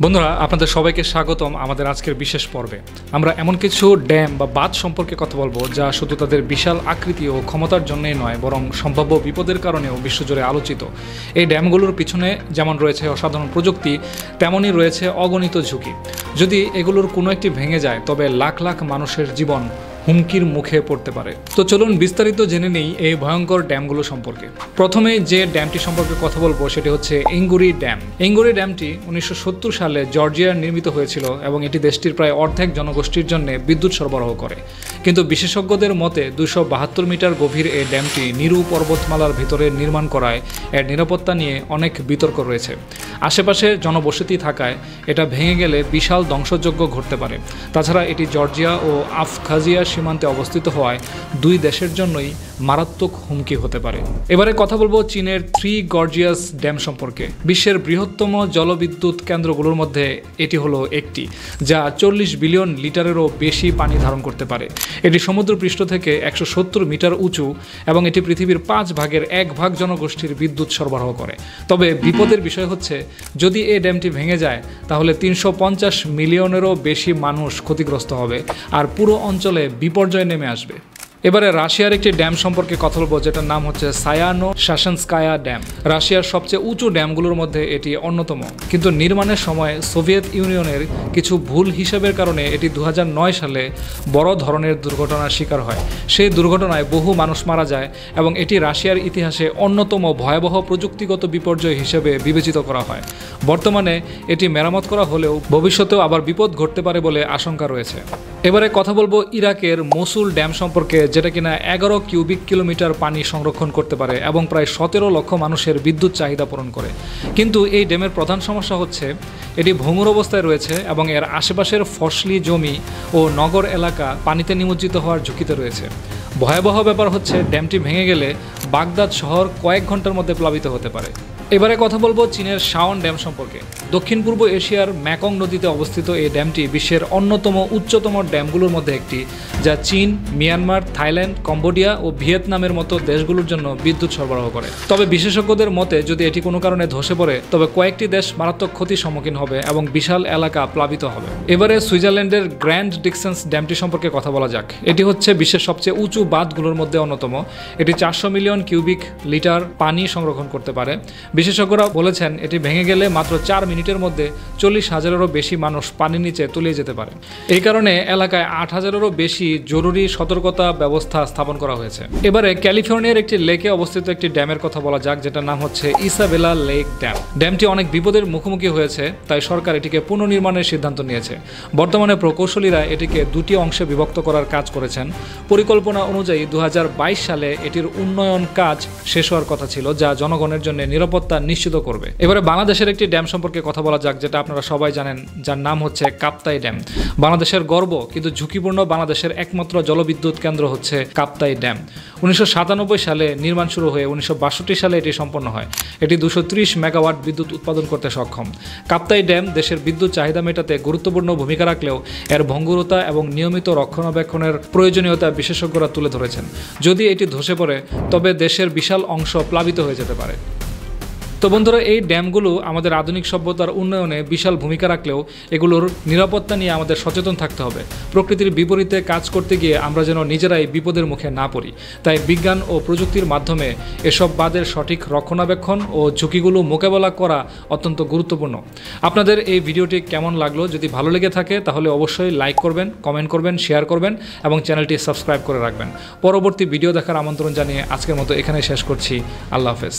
বন্ধুরা আপনাদের সবাইকে স্বাগতম আমাদের আজকের বিশেষ পর্বে। আমরা এমন কিছু ড্যাম বা বাঁধ সম্পর্কে কথা বলবো যা শুধু তাদের বিশাল আকৃতি ও ক্ষমতার জন্যই নয়, বরং সম্ভাব্য বিপদের কারণেও বিশ্বজুড়ে আলোচিত। এই ড্যামগুলোর পিছনে যেমন রয়েছে অসাধারণ প্রযুক্তি, তেমনই রয়েছে অগণিত ঝুঁকি। যদি এগুলোর কোনো একটি ভেঙে যায় তবে লাখ লাখ মানুষের জীবন হুমকির মুখে পড়তে পারে। তো চলুন বিস্তারিত জেনে নেই এই ভয়ঙ্কর ড্যামগুলো সম্পর্কে। প্রথমে যে ড্যামটি সম্পর্কে কথা বলবো সেটি হচ্ছে এঙ্গুরি ড্যাম। এঙ্গুরি ড্যামটি 1970 সালে জর্জিয়ায় নির্মিত হয়েছিল এবং এটি দেশটির প্রায় অর্ধেক জনগোষ্ঠীর জন্য বিদ্যুৎ সরবরাহ করে। কিন্তু বিশেষজ্ঞদের মতে 272 মিটার গভীর এই ড্যামটি নিরু পর্বতমালার ভিতরে নির্মাণ করায় এর নিরাপত্তা নিয়ে অনেক বিতর্ক রয়েছে। আশেপাশে জনবসতি থাকায় এটা ভেঙে গেলে বিশাল ধ্বংসযজ্ঞ ঘটতে পারে। তাছাড়া এটি জর্জিয়া ও আফখাজিয়া সীমান্তে অবস্থিত হওয়ায় দুই দেশের জন্যই মারাত্মক হুমকি হতে পারে। এবারে কথা বলবো চীনের থ্রি গর্জিয়াস ড্যাম সম্পর্কে। বিশ্বের বৃহত্তম জলবিদ্যুৎ কেন্দ্রগুলোর মধ্যে এটি হলো একটি, যা 40 বিলিয়ন লিটারেরও বেশি পানি ধারণ করতে পারে। এটি সমুদ্রপৃষ্ঠ থেকে 170 মিটার উঁচু এবং এটি পৃথিবীর 5 ভাগের 1 ভাগ জনগোষ্ঠীর বিদ্যুৎ সরবরাহ করে। তবে বিপদের বিষয় হচ্ছে, যদি এই ড্যামটি ভেঙে যায় তাহলে 350 মিলিয়নেরও বেশি মানুষ ক্ষতিগ্রস্ত হবে আর পুরো অঞ্চলে বিপর্যয় নেমে আসবে। এবারে রাশিয়ার একটি ড্যাম সম্পর্কে কথা বলবো, যেটার নাম হচ্ছে সায়ানো-শাসানস্কায়া ড্যাম। রাশিয়ার সবচেয়ে উঁচু ড্যামগুলোর মধ্যে এটি অন্যতম, কিন্তু নির্মাণের সময় সোভিয়েত ইউনিয়নের কিছু ভুল হিসাবের কারণে এটি 2009 সালে বড় ধরনের দুর্ঘটনার শিকার হয়। সেই দুর্ঘটনায় বহু মানুষ মারা যায় এবং এটি রাশিয়ার ইতিহাসে অন্যতম ভয়াবহ প্রযুক্তিগত বিপর্যয় হিসেবে বিবেচিত করা হয়। বর্তমানে এটি মেরামত করা হলেও ভবিষ্যতেও আবার বিপদ ঘটতে পারে বলে আশঙ্কা রয়েছে। এবারে কথা বলবো ইরাকের মসুল ড্যাম সম্পর্কে, যেটা কিনা 11 কিউবিক কিলোমিটার পানি সংরক্ষণ করতে পারে এবং প্রায় 17 লক্ষ মানুষের বিদ্যুৎ চাহিদা পূরণ করে। কিন্তু এই ড্যামের প্রধান সমস্যা হচ্ছে এটি ভঙ্গুর অবস্থায় রয়েছে এবং এর আশেপাশের ফসলি জমি ও নগর এলাকা পানিতে নিমজ্জিত হওয়ার ঝুঁকিতে রয়েছে। ভয়াবহ ব্যাপার হচ্ছে ড্যামটি ভেঙে গেলে বাগদাদ শহর কয়েক ঘন্টার মধ্যে প্লাবিত হতে পারে। এবারে কথা বলবো চীনের শাওন ড্যাম সম্পর্কে। দক্ষিণ পূর্ব এশিয়ার ম্যাকং নদীতে অবস্থিত এই ড্যামটি বিশ্বের অন্যতম উচ্চতম ড্যামগুলোর মধ্যে একটি, যা চীন, মিয়ানমার, থাইল্যান্ড, কম্বোডিয়া ও ভিয়েতনামের মতো দেশগুলোর জন্য বিদ্যুৎ সরবরাহ করে। তবে বিশেষজ্ঞদের মতে যদি এটি কোনো কারণে ধসে পড়ে তবে কয়েকটি দেশ মারাত্মক ক্ষতির সম্মুখীন হবে এবং বিশাল এলাকা প্লাবিত হবে। এবারে সুইজারল্যান্ডের গ্র্যান্ড ডিকসেন্স ড্যামটি সম্পর্কে কথা বলা যাক। এটি হচ্ছে বিশ্বের সবচেয়ে উঁচু বাঁধগুলোর মধ্যে অন্যতম। এটি 400 মিলিয়ন কিউবিক লিটার পানি সংরক্ষণ করতে পারে। বিশেষজ্ঞরা বলেছেন এটি ভেঙে গেলে মাত্র 4 মিনিটের মধ্যে 40,000-এরও বেশি মানুষ পানির নিচে তলিয়ে যেতে পারে। এই কারণে এলাকায় 8,000-এরও বেশি জরুরি সতর্কতা ব্যবস্থা স্থাপন করা হয়েছে। এবারে ক্যালিফোর্নিয়ার একটি লেকে অবস্থিত একটি ড্যামের কথা বলা যাক, যেটার নাম হচ্ছে ইসাবেলা লেক ড্যাম। ড্যামটি অনেক বিপদের মুখোমুখি হয়েছে, তাই সরকার এটিকে পুনর্নির্মাণের সিদ্ধান্ত নিয়েছে। বর্তমানে প্রকৌশলীরা এটিকে দুটি অংশে বিভক্ত করার কাজ করেছেন। পরিকল্পনা অনুযায়ী 2022 সালে এটির উন্নয়ন কাজ শেষ হওয়ার কথা ছিল, যা জনগণের জন্য নিরাপত্তা নিশ্চিত করবে। এবারে বাংলাদেশের একটি ড্যাম সম্পর্কে কথা বলা যাক, যেটা আপনারা সবাই জানেন, যার নাম হচ্ছে কাপ্তাই ড্যাম। বাংলাদেশের গর্ব কিন্তু ঝুঁকিপূর্ণ বাংলাদেশের একমাত্র জলবিদ্যুৎ কেন্দ্র হচ্ছে কাপ্তাই ড্যাম। 1997 সালে নির্মাণ শুরু হয়ে 1962 সালে এটি সম্পন্ন হয়। এটি 230 মেগাওয়াট বিদ্যুৎ উৎপাদন করতে সক্ষম। কাপ্তাই ড্যাম দেশের বিদ্যুৎ চাহিদা মেটাতে গুরুত্বপূর্ণ ভূমিকা রাখলেও এর ভঙ্গুরতা এবং নিয়মিত রক্ষণাবেক্ষণের প্রয়োজনীয়তা বিশেষজ্ঞরা তুলে ধরেছেন। যদি এটি ধসে পড়ে তবে দেশের বিশাল অংশ প্লাবিত হয়ে যেতে পারে। তো বন্ধুরা, এই ড্যামগুলো আমাদের আধুনিক সভ্যতার উন্নয়নে বিশাল ভূমিকা রাখলেও এগুলোর নিরাপত্তা নিয়ে আমাদের সচেতন থাকতে হবে। প্রকৃতির বিপরীতে কাজ করতে গিয়ে আমরা যেন নিজেরাই বিপদের মুখে না পড়ি। তাই বিজ্ঞান ও প্রযুক্তির মাধ্যমে এসব বাঁধের সঠিক রক্ষণাবেক্ষণ ও ঝুঁকিগুলো মোকাবেলা করা অত্যন্ত গুরুত্বপূর্ণ। আপনাদের এই ভিডিওটি কেমন লাগলো? যদি ভালো লেগে থাকে তাহলে অবশ্যই লাইক করবেন, কমেন্ট করবেন, শেয়ার করবেন এবং চ্যানেলটি সাবস্ক্রাইব করে রাখবেন। পরবর্তী ভিডিও দেখার আমন্ত্রণ জানিয়ে আজকের মতো এখানে শেষ করছি। আল্লাহ হাফেজ।